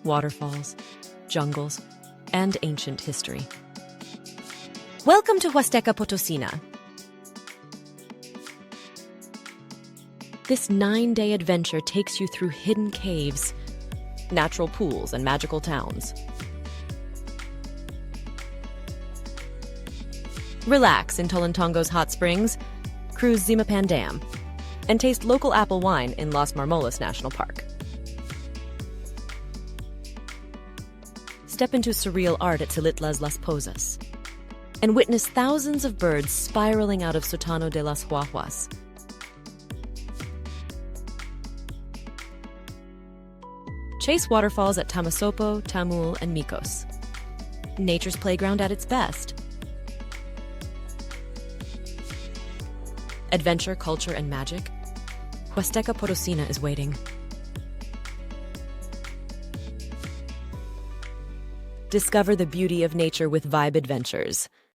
waterfalls, jungles, and ancient history. Welcome to Huasteca Potosina. This 9-day adventure takes you through hidden caves, natural pools, and magical towns. Relax in Tolantongo's hot springs, cruise Zimapan Dam, and taste local apple wine in Las Marmolas National Park. Step into surreal art at Silitla's Las Posas and witness thousands of birds spiraling out of Sotano de las Huahuas. Chase waterfalls at Tamasopo, Tamul, and Micos. Nature's playground at its best. Adventure, culture, and magic. Huasteca Potosina is waiting. Discover the beauty of nature with Vibe Adventures.